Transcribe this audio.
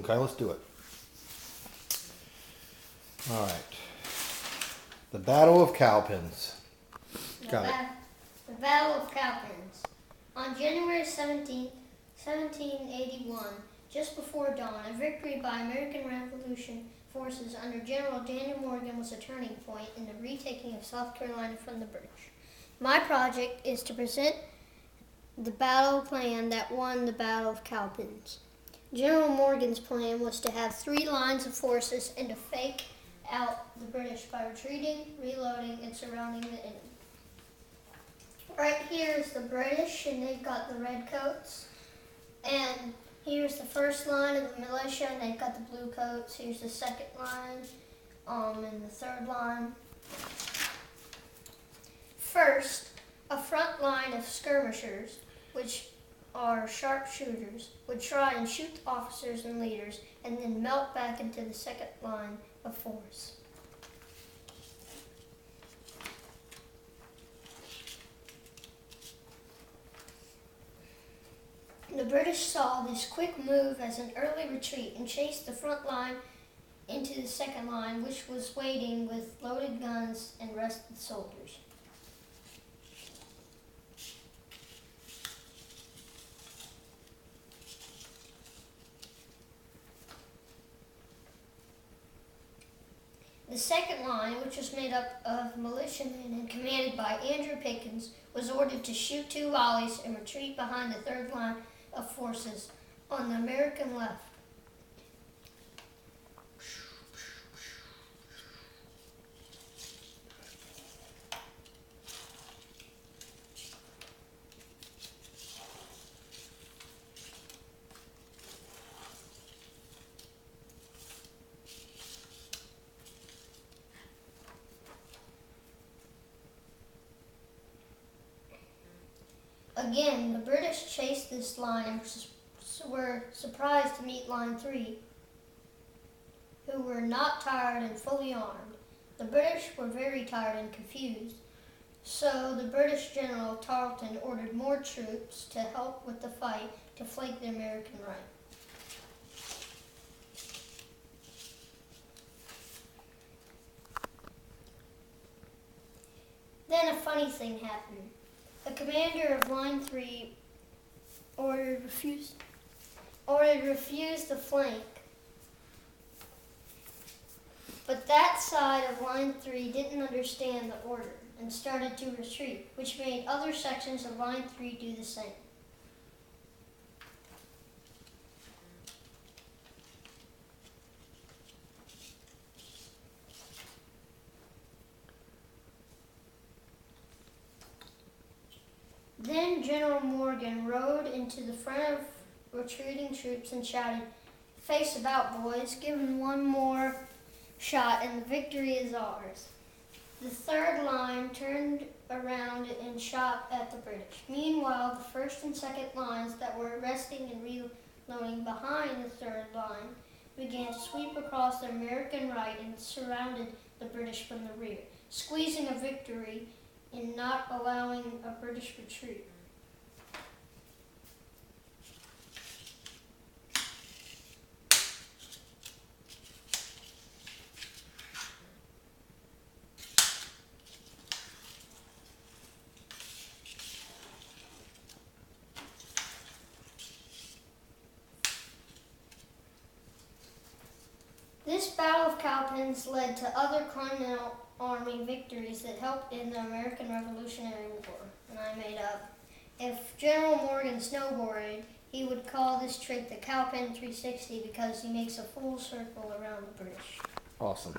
Okay, let's do it. All right. The Battle of Cowpens. Got it. The Battle of Cowpens. On January 17th, 1781, just before dawn, a victory by American Revolution forces under General Daniel Morgan was a turning point in the retaking of South Carolina from the British. My project is to present the battle plan that won the Battle of Cowpens. General Morgan's plan was to have 3 lines of forces and to fake out the British by retreating, reloading, and surrounding the enemy. Right here is the British, and they've got the red coats. And here's the first line of the militia, and they've got the blue coats. Here's the second line, and the third line. First, a front line of skirmishers, which are sharpshooters, would try and shoot the officers and leaders, and then melt back into the second line of force. The British saw this quick move as an early retreat and chased the front line into the second line, which was waiting with loaded guns and rested soldiers. The second line, which was made up of militiamen and commanded by Andrew Pickens, was ordered to shoot 2 volleys and retreat behind the third line of forces on the American left. Again, the British chased this line and were surprised to meet Line 3, who were not tired and fully armed. The British were very tired and confused, so the British General Tarleton ordered more troops to help with the fight to flank the American right. Then a funny thing happened. The commander of Line 3 ordered refused the flank. But that side of Line 3 didn't understand the order and started to retreat, which made other sections of Line 3 do the same. Then General Morgan rode into the front of retreating troops and shouted, "Face about, boys, give 'em one more shot and the victory is ours." The third line turned around and shot at the British. Meanwhile, the first and second lines that were resting and reloading behind the third line began to sweep across the American right and surrounded the British from the rear, squeezing a victory in not allowing a British retreat. This Battle of Cowpens led to other Continental Army victories that helped in the American Revolutionary War. And I made up, if General Morgan snowboarded, he would call this trick the Cowpen 360 because he makes a full circle around the British. Awesome.